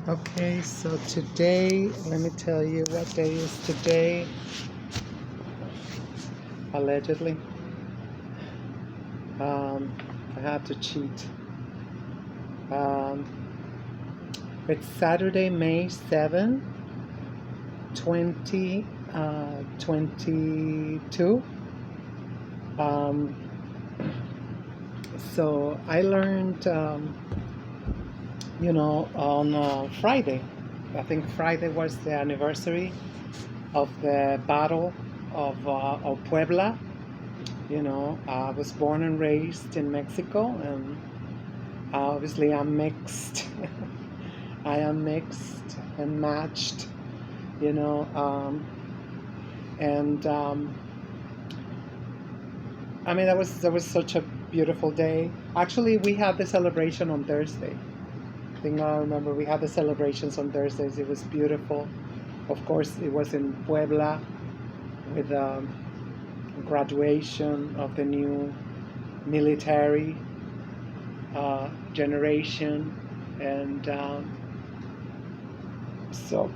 Okay, so today, let me tell you what day is today, allegedly. I have to cheat. Um, it's Saturday, May 7th, 2022. Um, so I learned, on Friday. I think Friday was the anniversary of the Battle of Puebla. I was born and raised in Mexico, and obviously I'm mixed. I am mixed and matched, you know, and I mean that was such a beautiful day. Actually, we had the celebration on Thursday. I think I remember we had the celebrations on Thursdays. It was beautiful. Of course, it was in Puebla with graduation of the new military generation, and so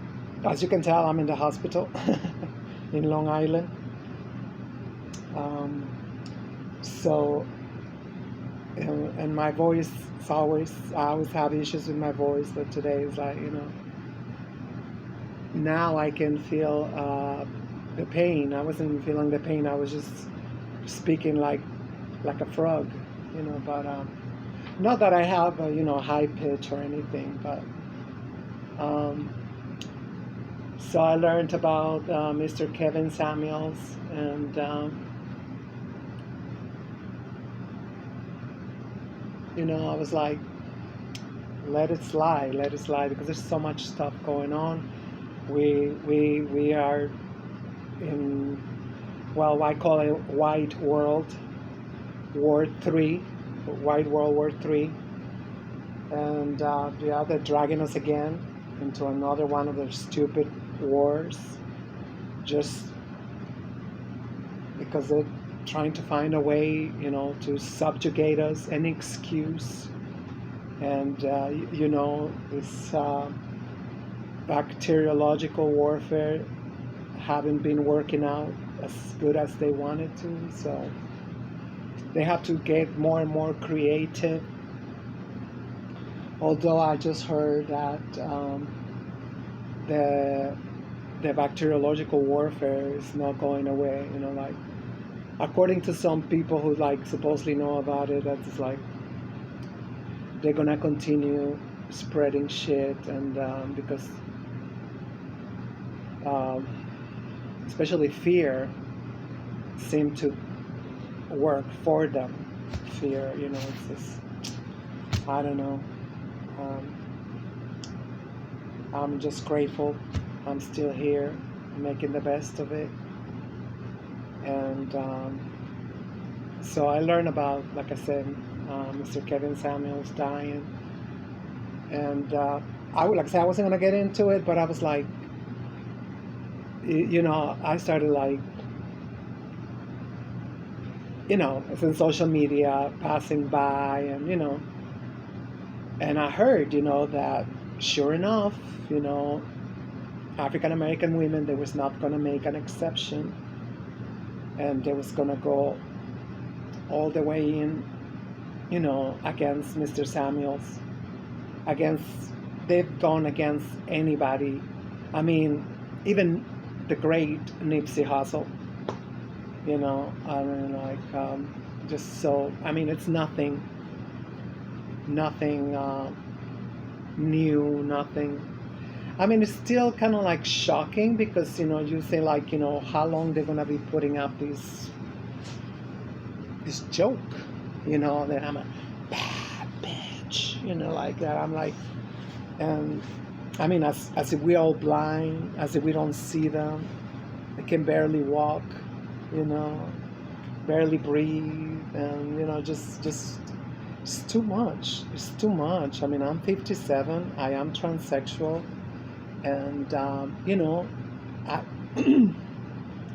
as you can tell, I'm in the hospital in Long Island. Um, so and my voice is I always have issues with my voice, but today is like, now I can feel the pain. I wasn't feeling the pain. I was just speaking like a frog, but not that I have a high pitch or anything, but um, so I learned about Mr. Kevin Samuels, and I was like, let it slide, because there's so much stuff going on. We are in, well, I call it White World War III, White World War III, and they're dragging us again into another one of their stupid wars, just because they're trying to find a way, to subjugate us, any excuse. And this bacteriological warfare haven't been working out as good as they wanted to, so they have to get more and more creative. Although I just heard that the bacteriological warfare is not going away. Like, according to some people who supposedly know about it, that's like they're gonna continue spreading shit, and because um, especially fear seemed to work for them. Fear, it's just, I don't know. Um, I'm just grateful I'm still here, making the best of it. And so I learned about, like I said, Mr. Kevin Samuels dying. And like I said, I wasn't going to get into it, but I was like, I started it's in social media, passing by, and I heard, that sure enough, African American women, they was not going to make an exception, and they was going to go all the way in, against Mr. Samuels, they've gone against anybody. I mean, even the great Nipsey Hussle, I mean, just so, I mean, it's nothing new, nothing. I mean, it's still kind of shocking, because you say how long they're gonna be putting up this joke, that I'm a bad bitch, like that. I'm like, and I mean, as if we're all blind, as if we don't see them. They can barely walk, barely breathe, and just it's too much. It's too much. I mean, I'm 57. I am transsexual, and I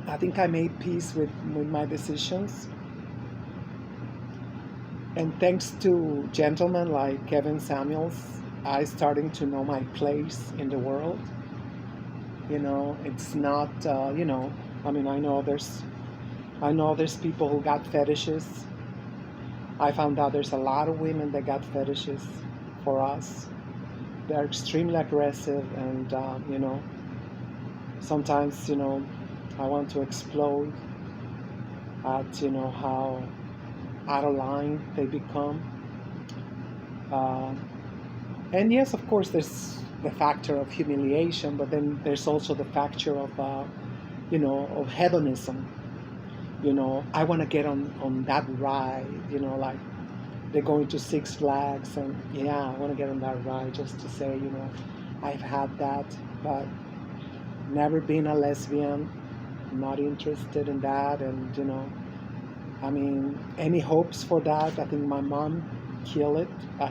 I think I made peace with my decisions. And thanks to gentlemen like Kevin Samuels, I starting to know my place in the world. It's not, I mean, I know there's people who got fetishes. I found out there's a lot of women that got fetishes for us. They're extremely aggressive, and sometimes I want to explode at how out of line they become. Uh, and yes, of course, there's the factor of humiliation, but then there's also the factor of of hedonism. I want to get on that ride. Like they're going to Six Flags, and yeah, I want to get on that ride just to say, I've had that, but never been a lesbian. Not interested in that, and I mean, any hopes for that? I think my mom killed it. I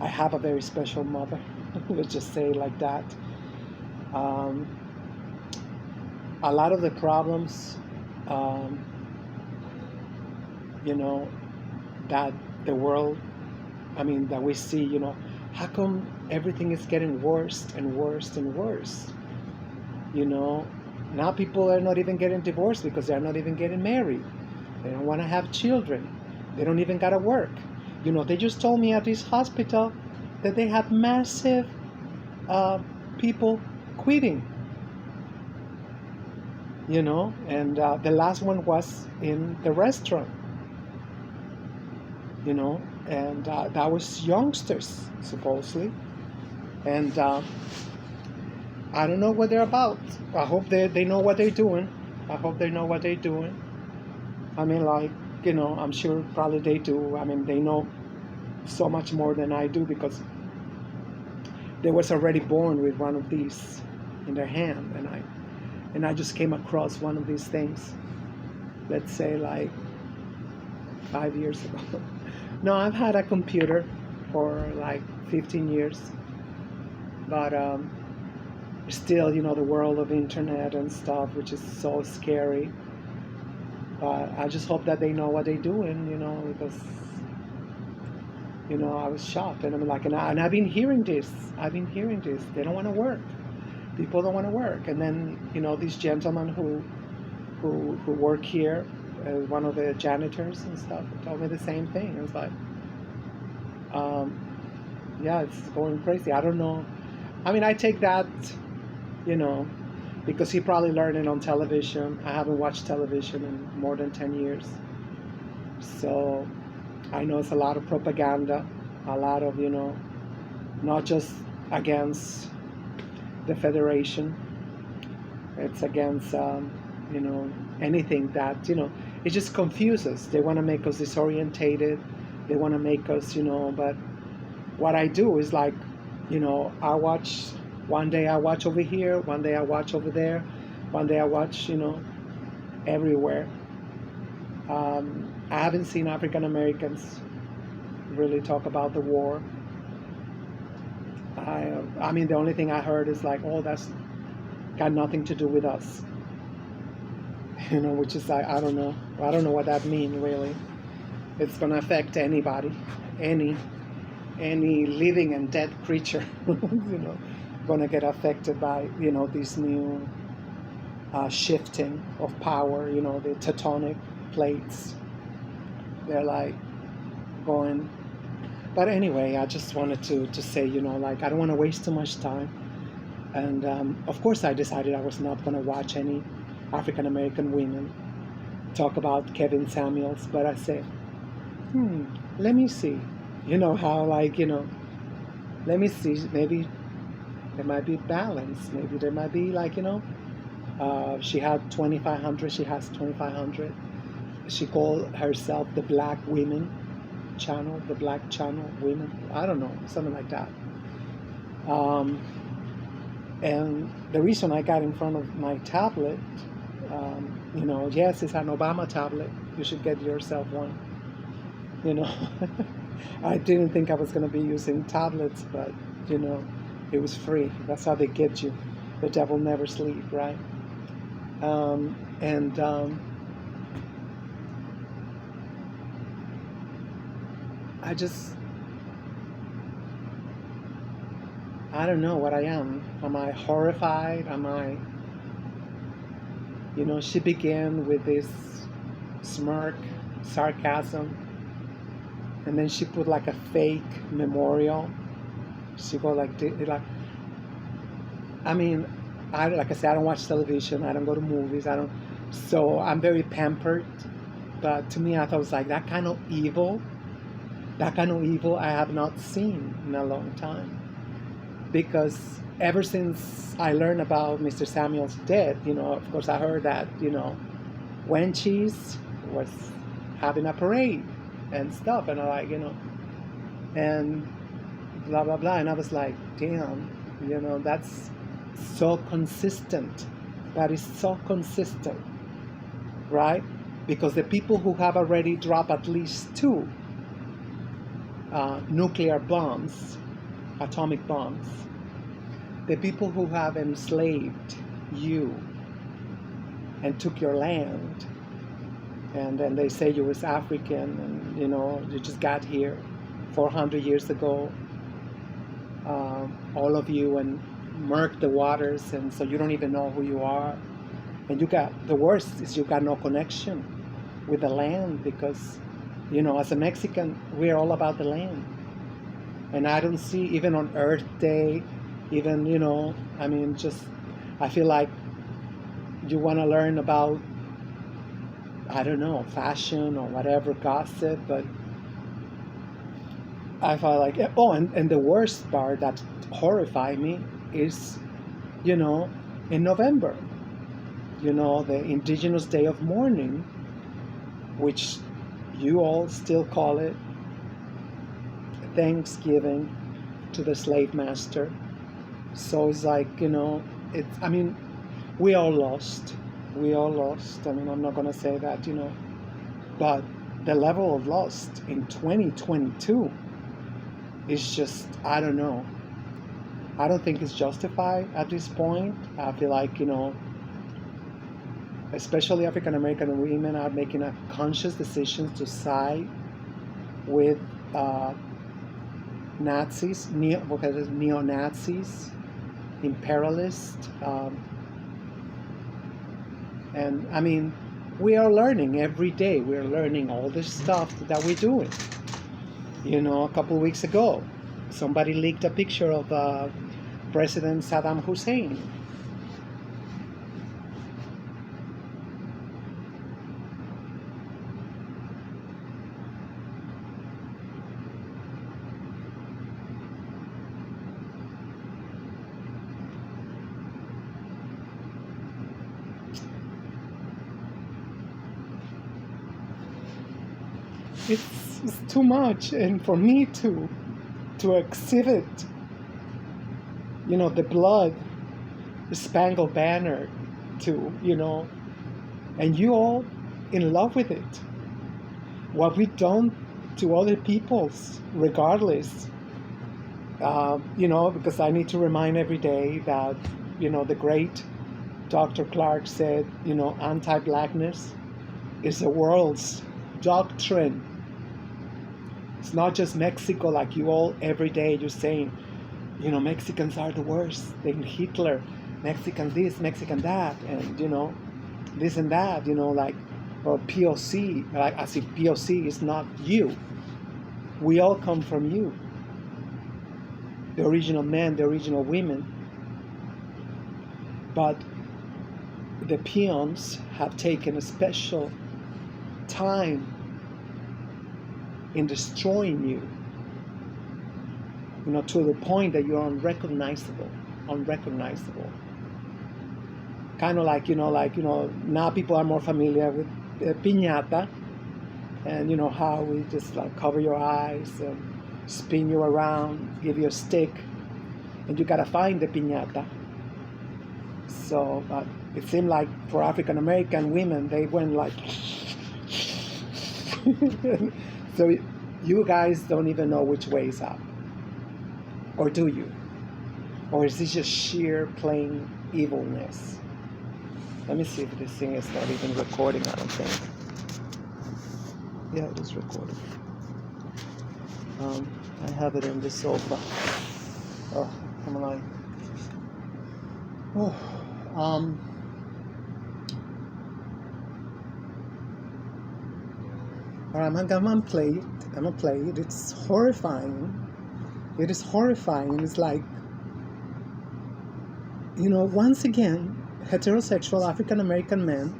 have a very special mother. Let's just say it like that. Um, a lot of the problems, um, you know, that the world, I mean, that we see, how come everything is getting worse and worse and worse? You know, now people are not even getting divorced because they're not even getting married. They don't want to have children. They don't even got to work. They just told me at this hospital that they have massive uh, people quitting, and the last one was in the restaurant, and that was youngsters, supposedly. And I don't know what they're about. I hope they know what they're doing. I hope they know what they're doing. I mean, like, I'm sure probably they do. I mean, they know so much more than I do because they was already born with one of these in their hand, and I just came across one of these things, let's say like 5 years ago. No, I've had a computer for like 15 years, but still, the world of internet and stuff, which is so scary. But I just hope that they know what they're doing, because I was shocked, and I'm like, and I've been hearing this. I've been hearing this. They don't want to work. People don't want to work, and then these gentlemen who work here, one of the janitors and stuff, told me the same thing. It was like, um, yeah, it's going crazy. I don't know. I mean, I take that, you know, because he probably learned it on television. I haven't watched television in more than 10 years. So I know it's a lot of propaganda, a lot of, not just against the Federation, it's against, anything that, it just confuses. They want to make us disorientated. They want to make us, but what I do is like, I watch, one day I watch over here, one day I watch over there, one day I watch, everywhere. I haven't seen African Americans really talk about the war. I mean, the only thing I heard is like, oh, that's got nothing to do with us, which is like, I don't know what that means really. It's gonna affect anybody, any any living and dead creature, gonna get affected by this new shifting of power. The tectonic plates. They're like going. But anyway, I just wanted to say, like I don't want to waste too much time. And of course, I decided I was not gonna watch any African American women talk about Kevin Samuels. But I said, let me see. How like let me see, maybe there might be balance, maybe there might be like she had 2500, she has 2500. She called herself the Black Women Channel, the Black Channel Women, I don't know, something like that. um, and the reason I got in front of my tablet, yes, it's an Obama tablet, you should get yourself one. you know I didn't think I was going to be using tablets, but it was free. That's how they get you. The devil never sleep, right? And I just I don't know what I am. Am I horrified? Am I, she began with this smirk, sarcasm, and then she put like a fake memorial. She go like, I mean, like I said, I don't watch television. I don't go to movies. I don't, so I'm very pampered. But to me, I thought it was like that kind of evil. That kind of evil I have not seen in a long time. Because ever since I learned about Mr. Samuel's death, of course I heard that, Wenchie's was having a parade and stuff, and I like, and blah blah blah, and I was like, damn, that's so consistent. That is so consistent, right? Because the people who have already dropped at least two nuclear bombs, atomic bombs, the people who have enslaved you and took your land, and then they say you was African, and you just got here 400 years ago, all of you, and murked the waters, and so you don't even know who you are, and the worst is you got no connection with the land, because as a Mexican, we're all about the land. And I don't see, even on Earth Day, even, I feel like you want to learn about, I don't know, fashion or whatever, gossip, but I felt like, and the worst part that horrified me is, in November, the Indigenous Day of Mourning, which you all still call it Thanksgiving to the slave master. So it's like, we all lost. We all lost. I'm not going to say that, but the level of loss in 2022 is just, I don't know. I don't think it's justified at this point. I feel like, especially African American women are making a conscious decision to side with Nazis, neo-Nazis, imperialists, and we are learning every day. We're learning all this stuff that we're doing. A couple of weeks ago, somebody leaked a picture of President Saddam Hussein. It's too much, and for me to exhibit, the blood, the Spangled Banner, and you all in love with it. What we've done to other peoples, regardless, because I need to remind every day that, the great Dr. Clark said, anti-blackness is the world's doctrine. It's not just Mexico, like you all every day you're saying, Mexicans are the worst. Then Hitler, Mexican this, Mexican that, and this and that, or POC, like as if POC is not you. We all come from you. The original men, the original women. But the peons have taken a special time in destroying you, to the point that you're unrecognizable. Kind of like, now people are more familiar with piñata, and how we just like cover your eyes and spin you around, give you a stick, and you gotta find the piñata. So, but it seemed like for African American women, they went like. So you guys don't even know which way is up. Or do you? Or is this just sheer plain evilness? Let me see if this thing is not even recording, I don't think. Yeah, it is recording. I have it in the sofa. Oh, come along. Oh, um, all right, I'm gonna play it. I'm gonna play it. It's horrifying. It is horrifying. It's like, once again, heterosexual African American men,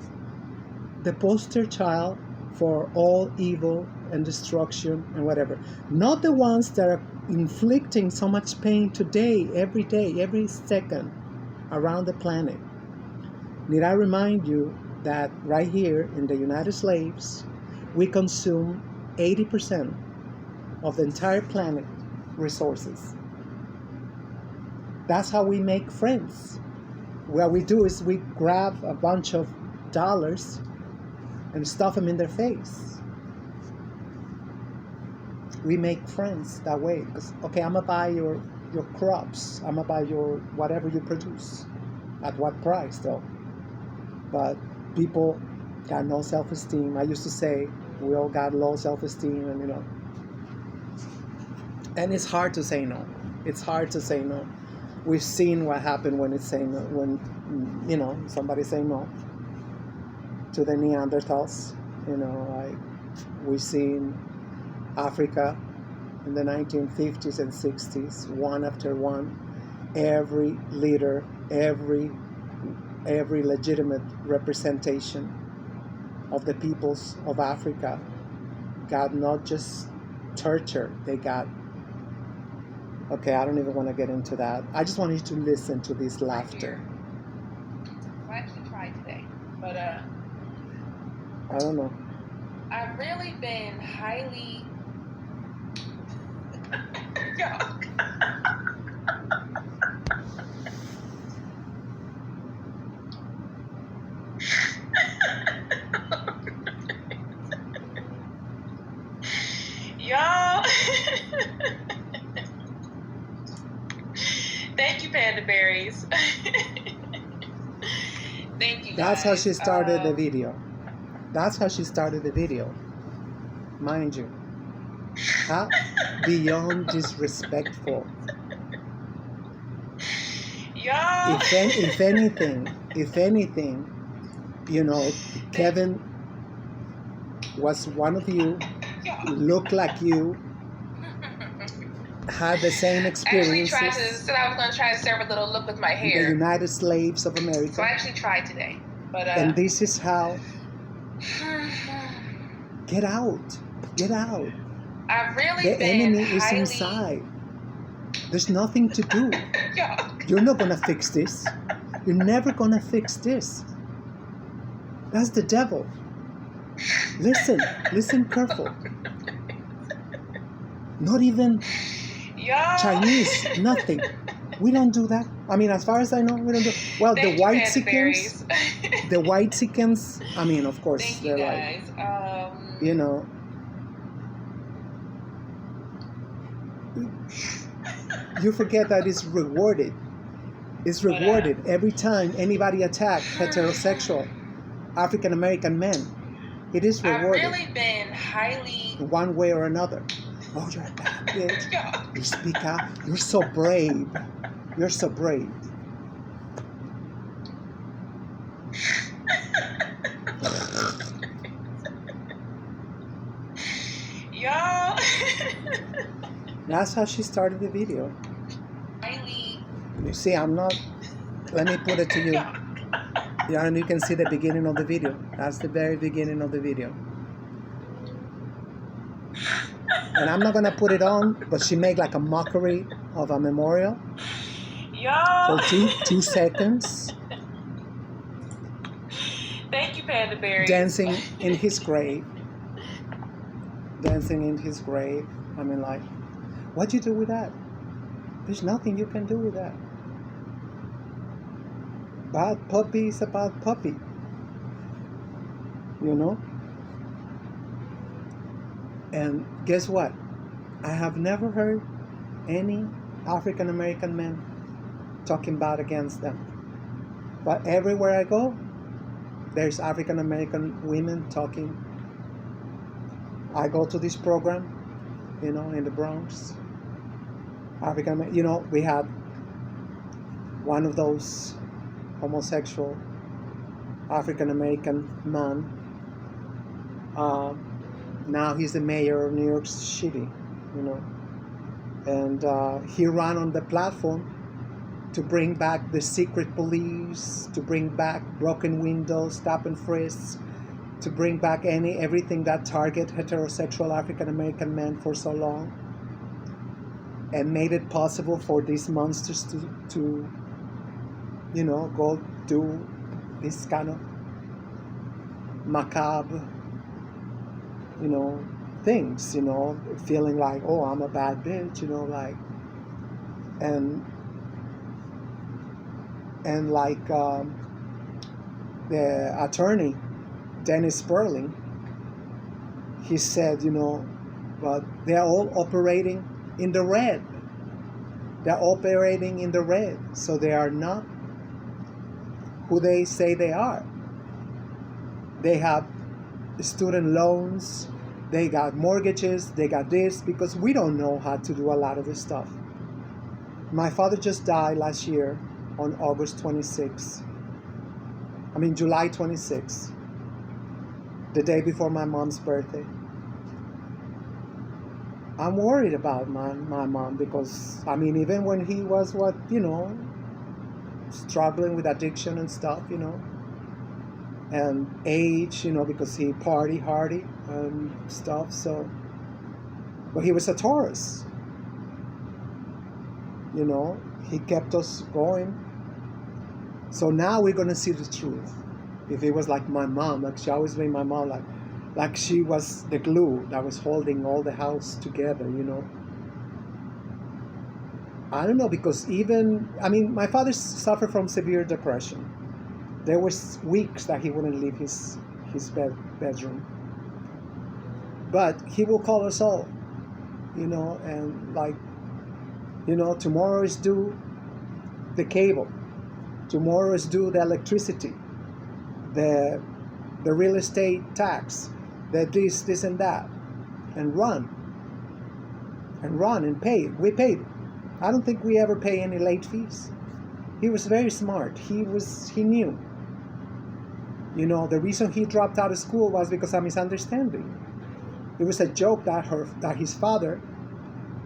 the poster child for all evil and destruction and whatever. Not the ones that are inflicting so much pain today, every second around the planet. Need I remind you that right here in the United States, we consume 80% of the entire planet resources. That's how we make friends. What we do is we grab a bunch of dollars and stuff them in their face. We make friends that way. Because, okay, I'm going to buy your crops. I'm going to buy your whatever you produce. At what price, though? But people got no self-esteem. I used to say we all got low self-esteem, and and it's hard to say no. It's hard to say no. We've seen what happened when it's saying no, when somebody say no to the Neanderthals. Like we've seen Africa in the 1950s and 60s, one after one, every leader, every legitimate representation of the peoples of Africa got not just tortured, they got, okay, I don't even want to get into that. I just want you to listen to this laughter. I actually tried today, but I don't know. I've really been highly y'all. Thank you, Panda Berries. Thank you, guys. That's how she started the video. That's how she started the video. Mind you. How beyond disrespectful. Y'all. If anything, Kevin was one of you, looked like you, had the same experiences. I was going to try to serve a little look with my hair. The United Slaves of America. So I actually tried today. But and this is how. Get out. Get out. I've really the enemy is inside. There's nothing to do. You're not going to fix this. You're never going to fix this. That's the devil. Listen careful. Not even Chinese, nothing. We don't do that. I mean, as far as I know, we don't do. Well, the white Sicans, I mean, of course, they're like, you forget that it's rewarded. It's rewarded every time anybody attacks heterosexual African American men. It is rewarded. I've really been highly. One way or another. Oh, you're a bad bitch. You speak out. You're so brave. You're so brave. Y'all. That's how she started the video. You see, I'm not. Let me put it to you. And you can see the beginning of the video. That's the very beginning of the video. And I'm not gonna put it on, but she made like a mockery of a memorial for 2 seconds. Thank you, Panda Berry. Dancing in his grave. Dancing in his grave. I mean, like, what'd you do with that? There's nothing you can do with that. Bad puppy is a bad puppy. And guess what? I have never heard any African American men talking bad against them. But everywhere I go, there's African American women talking. I go to this program, in the Bronx. African, we had one of those homosexual African American man. Now he's the mayor of New York City, you know, and he ran on the platform to bring back the secret police, to bring back broken windows, stop and frisk, to bring back everything that target heterosexual African American men for so long, and made it possible for these monsters to you know, go do this kind of macabre, you know, things, you know, feeling like, oh, I'm a bad bitch, you know, like, and like the attorney, Dennis Sperling, he said, you know, but they're all operating in the red. They're operating in the red, so they are not who they say they are. They have student loans, they got mortgages, they got this, because we don't know how to do a lot of this stuff. My father just died last year on July 26, the day before my mom's birthday. I'm worried about my mom because, I mean, even when he was struggling with addiction and stuff, you know, and age, you know, because he party hardy and stuff, so, but he was a Taurus, you know, he kept us going. So now we're going to see the truth. If it was like my mom, like she always made my mom like she was the glue that was holding all the house together, you know. I don't know, because my father suffered from severe depression. There was weeks that he wouldn't leave his bedroom. But he will call us all, you know, and like, you know, tomorrow is due the cable. Tomorrow is due the electricity, the real estate tax, the this and that, and run and pay. We paid. I don't think we ever pay any late fees. He was very smart. He knew. You know, the reason he dropped out of school was because of misunderstanding. It was a joke that his father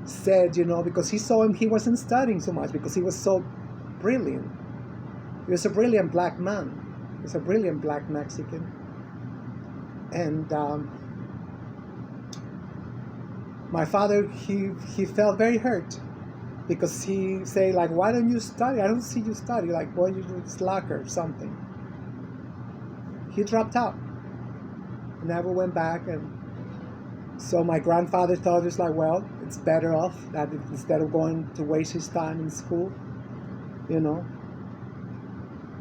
said, you know, because he saw him, he wasn't studying so much because he was so brilliant. He was a brilliant black man. He was a brilliant black Mexican. And my father, he felt very hurt because he say like, why don't you study? I don't see you study. Like, why you do slacker or something? He dropped out. Never went back. And so my grandfather thought it's like, well, it's better off that instead of going to waste his time in school, you know.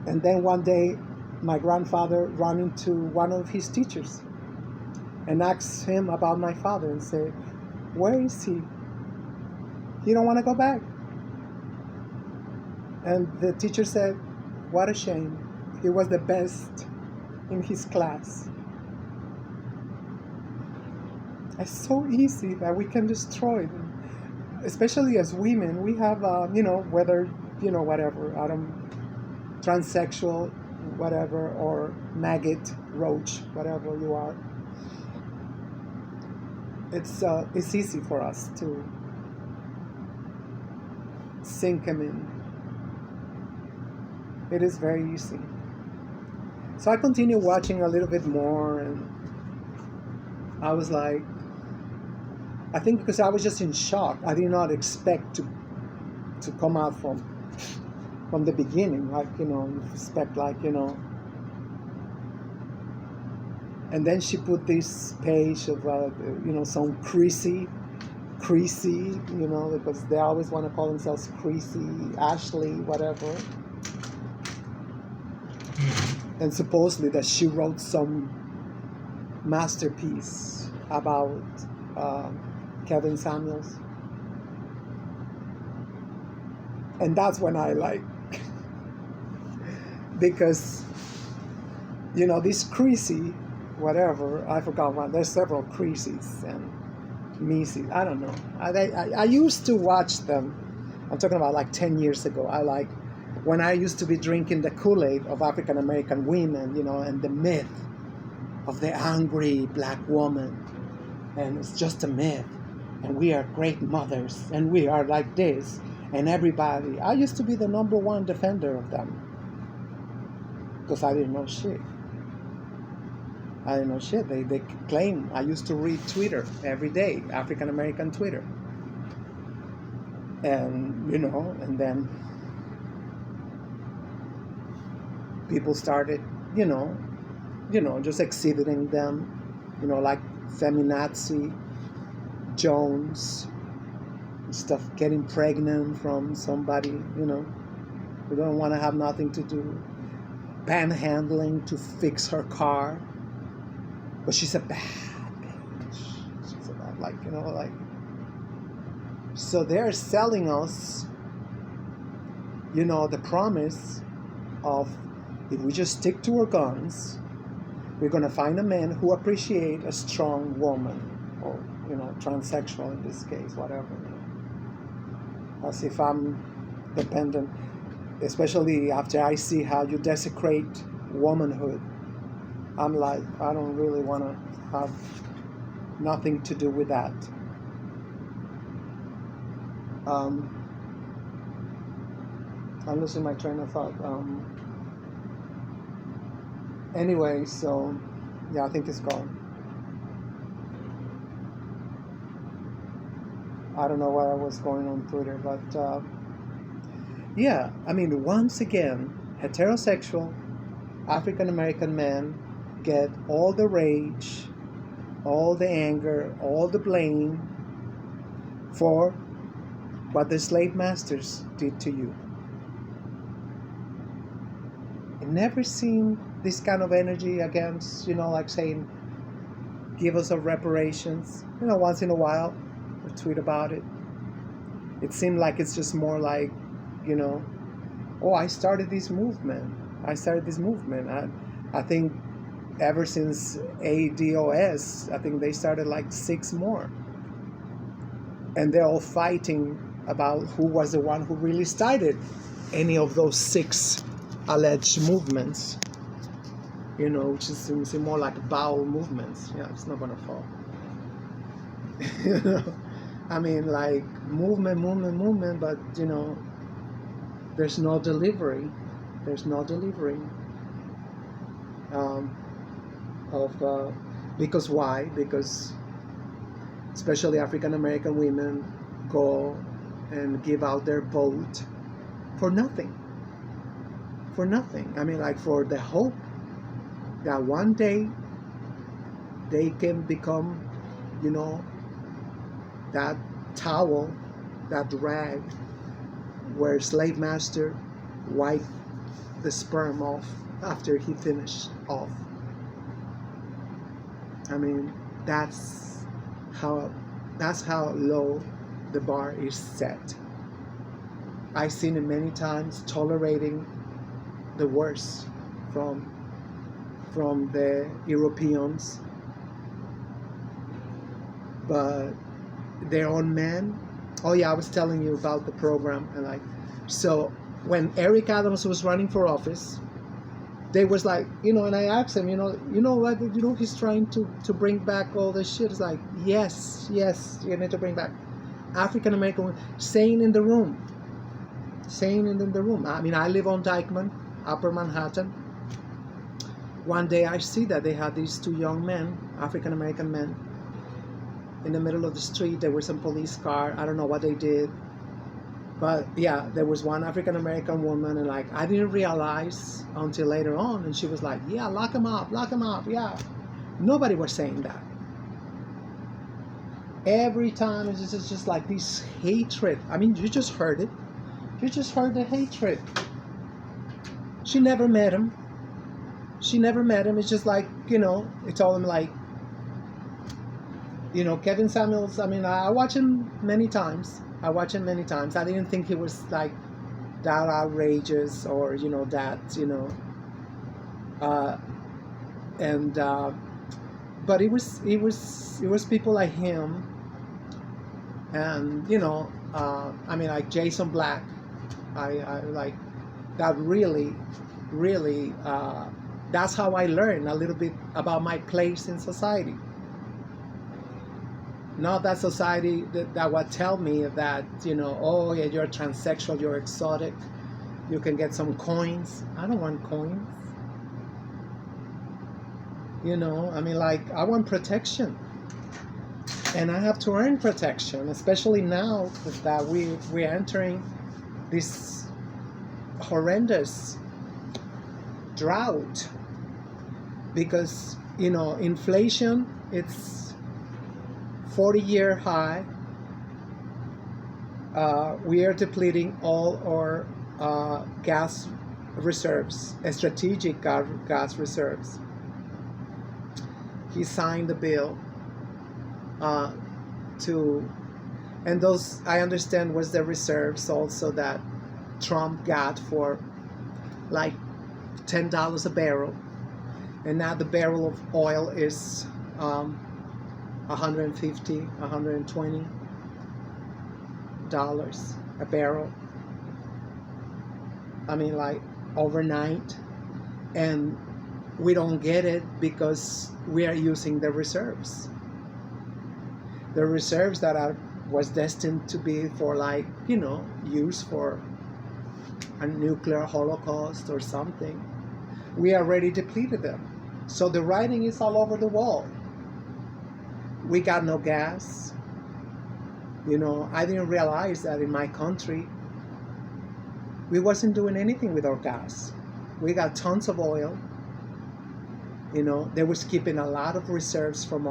And then one day, my grandfather ran into one of his teachers and asked him about my father and said, where is he? He don't want to go back. And the teacher said, what a shame. He was the best in his class. It's so easy that we can destroy them. Especially as women, we have, whether, whatever, transsexual, whatever, or maggot, roach, whatever you are. It's easy for us to sink them in. It is very easy. So I continued watching a little bit more, and I was like, I think because I was just in shock. I did not expect to come out from the beginning, like, you expect, like, and then she put this page of, some creasy, because they always want to call themselves Creasy, Ashley, whatever. And supposedly that she wrote some masterpiece about Kevin Samuels. And that's when I because, this Creasy, whatever, I forgot one, there's several Creasys and Macy's, I don't know. I used to watch them. I'm talking about like 10 years ago. when I used to be drinking the Kool-Aid of African American women, and the myth of the angry black woman, and it's just a myth, and we are great mothers, and we are like this, and everybody. I used to be the number one defender of them because I didn't know shit. I didn't know shit. They claim I used to read Twitter every day, African American Twitter, and and then people started, just exhibiting them, like feminazi Jones, stuff, getting pregnant from somebody, who don't want to have nothing to do, panhandling to fix her car, but she's a bad bitch. She's a bad, so they're selling us, the promise of, if we just stick to our guns, we're going to find a man who appreciates a strong woman, or, transsexual in this case, whatever. As if I'm dependent, especially after I see how you desecrate womanhood. I'm like, I don't really want to have nothing to do with that. I'm losing my train of thought. Anyway, so yeah, I think it's gone. I don't know what was going on Twitter, but yeah, I mean, once again, heterosexual African American men get all the rage, all the anger, all the blame for what the slave masters did to you. I've never seen this kind of energy against, like saying, give us a reparations, once in a while, or tweet about it. It seemed like it's just more like, oh, I started this movement. I think ever since ADOS, I think they started like 6 more. And they're all fighting about who was the one who really started any of those 6 alleged movements, which seems more like bowel movements. Yeah, it's not going to fall. I mean, like, movement, but, there's no delivery. There's no delivery. Because why? Because especially African American women go and give out their vote for nothing. For nothing. I mean, like, for the hope that one day they can become, that towel, that rag where slave master wiped the sperm off after he finished off. I mean, that's how low the bar is set. I've seen it many times, tolerating the worst from the Europeans, but their own men. Oh yeah, I was telling you about the program, and so when Eric Adams was running for office, they was like, and I asked him, what, he's trying to bring back all this shit. It's like, yes, you need to bring back African American women, saying in the room. I mean, I live on Dyckman, Upper Manhattan. One day I see that they had these 2 young men, African American men, in the middle of the street. There was some police car. I don't know what they did. But yeah, there was one African American woman, and I didn't realize until later on, and she was like, yeah, lock him up, yeah. Nobody was saying that. Every time it's just like this hatred. I mean, you just heard it. You just heard the hatred. She never met him. It's just like, it told him like, Kevin Samuels, I mean, I watch him many times. I didn't think he was like that outrageous or, but it was people like him, and I mean, like Jason Black. I like that really, really, that's how I learned a little bit about my place in society. Not that society that would tell me that, oh yeah, you're transsexual, you're exotic, you can get some coins. I don't want coins. Like, I want protection. And I have to earn protection, especially now that we're entering this horrendous drought. Because, inflation, it's 40-year high. We are depleting all our gas reserves, strategic gas reserves. He signed the bill and those, I understand, was the reserves also that Trump got for like $10 a barrel, and now the barrel of oil is 150, $120 a barrel. Like overnight, and we don't get it because we are using the reserves. The reserves that was destined to be for use for a nuclear holocaust or something. We already depleted them. So the writing is all over the wall. We got no gas. I didn't realize that in my country we wasn't doing anything with our gas. We got tons of oil. They was keeping a lot of reserves from